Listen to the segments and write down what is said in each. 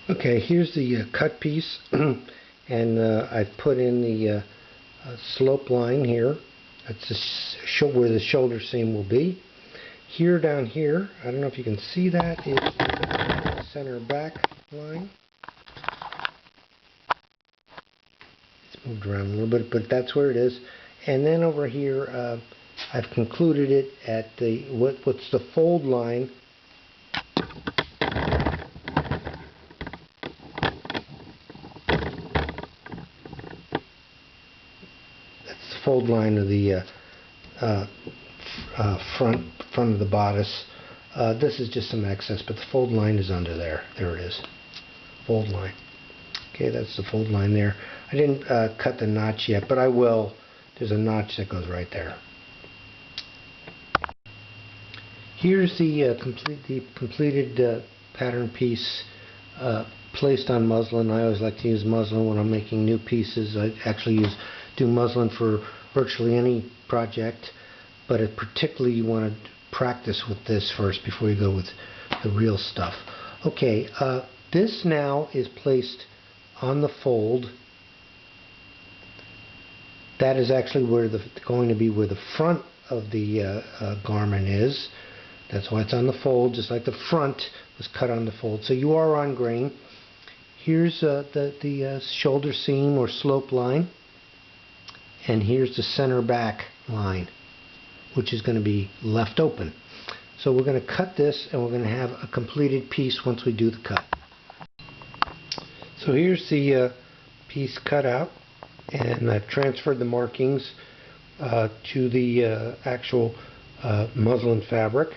Okay, here's the cut piece, and I've put in the slope line here. That's where the shoulder seam will be. Here, down here, I don't know if you can see that, is the center back line. It's moved around a little bit, but that's where it is. And then over here, I've concluded it at the what's the fold line. That's the fold line of the front of the bodice. This is just some excess, but the fold line is under there. There it is. Fold line. Okay, that's the fold line there. I didn't cut the notch yet, but I will. There's a notch that goes right there. Here's the completed pattern piece placed on muslin. I always like to use muslin when I'm making new pieces. I actually do muslin for virtually any project, but particularly you want to practice with this first before you go with the real stuff. Okay, this now is placed on the fold. That is actually where going to be where the front of the garment is. That's why it's on the fold, just like the front was cut on the fold. So you are on grain. Here's the shoulder seam or slope line, and here's the center back line, which is going to be left open. So we're going to cut this, and we're going to have a completed piece once we do the cut. So here's the piece cut out, and I've transferred the markings to the actual muslin fabric.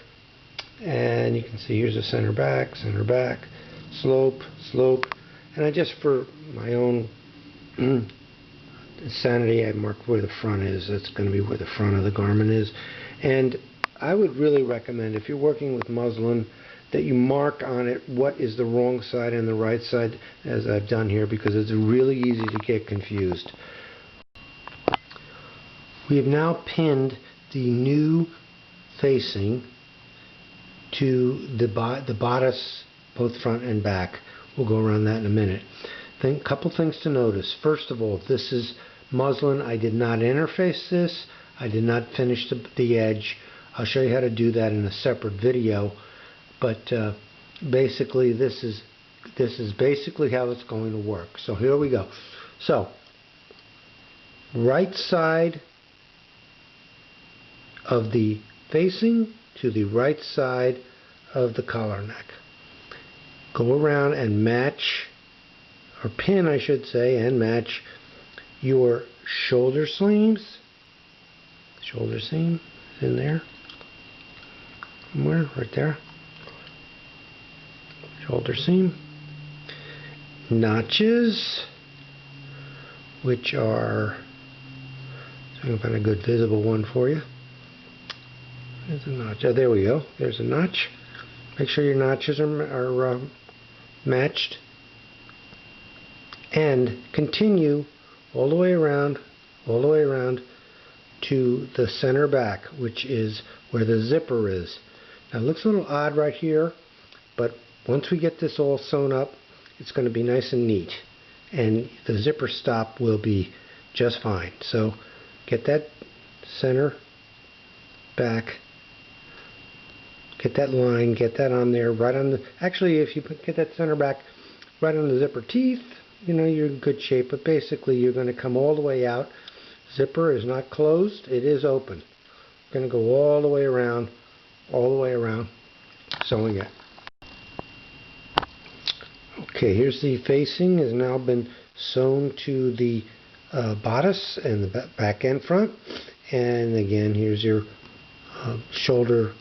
And you can see here's the center back, slope, and I just, for my own sanity, I marked where the front is. That's going to be where the front of the garment is. And I would really recommend, if you're working with muslin, that you mark on it what is the wrong side and the right side, as I've done here, because it's really easy to get confused. We have now pinned the new facing to the bodice, both front and back. We'll go around that in a minute. A couple things to notice. First of all, this is muslin. I did not interface this. I did not finish the edge. I'll show you how to do that in a separate video. But basically, this is basically how it's going to work. So here we go. So right side of the facing to the right side of the collar neck. Go around and match, or pin I should say, and match your shoulder seams. Shoulder seam is in there. Somewhere, right there. Shoulder seam. Notches, which are, so I can find a good visible one for you. There's a notch. Oh, there we go. There's a notch. Make sure your notches are matched. And continue all the way around to the center back, which is where the zipper is. Now it looks a little odd right here, but once we get this all sewn up, it's going to be nice and neat. And the zipper stop will be just fine. So get that center back. Get that line, get that on there, right on the, actually if you get that center back right on the zipper teeth, you know, you're in good shape, but basically you're going to come all the way out. Zipper is not closed, it is open. You're going to go all the way around, sewing it. Okay, here's the facing, has now been sewn to the bodice and the back and front. And again, here's your shoulder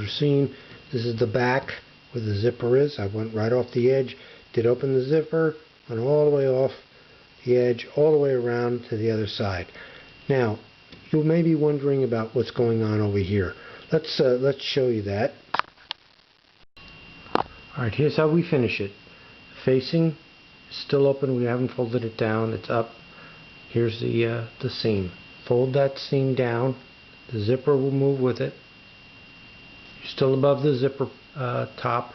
seam. This is the back where the zipper is. I went right off the edge, did open the zipper, went all the way off the edge, all the way around to the other side. Now, you may be wondering about what's going on over here. Let's show you that. Alright, here's how we finish it. Facing is still open, we haven't folded it down, it's up. Here's the seam. Fold that seam down, the zipper will move with it. You're still above the zipper top.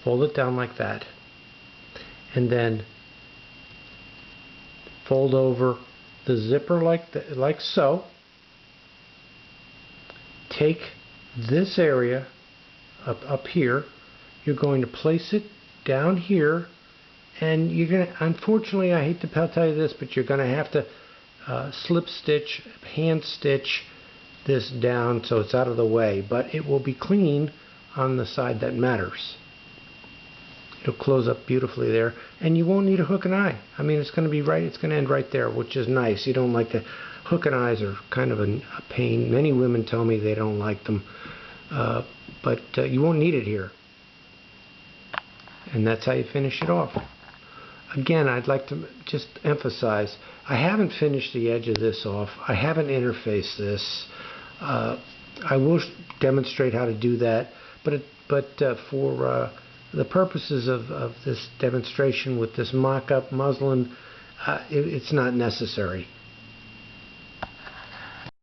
Fold it down like that. and then fold over the zipper like so. Take this area up here, you're going to place it down here, and you're going to, unfortunately, I hate to tell you this, but you're going to have to slip stitch, hand stitch this down so it's out of the way, but it will be clean on the side that matters. It'll close up beautifully there, and you won't need a hook and eye. I mean, it's going to be right, it's going to end right there, which is nice. You don't like the hook and eyes are kind of a pain. Many women tell me they don't like them, but you won't need it here. And that's how you finish it off. Again, I'd like to just emphasize, I haven't finished the edge of this off. I haven't interfaced this. I will demonstrate how to do that, but for the purposes of this demonstration with this mock-up muslin, it's not necessary.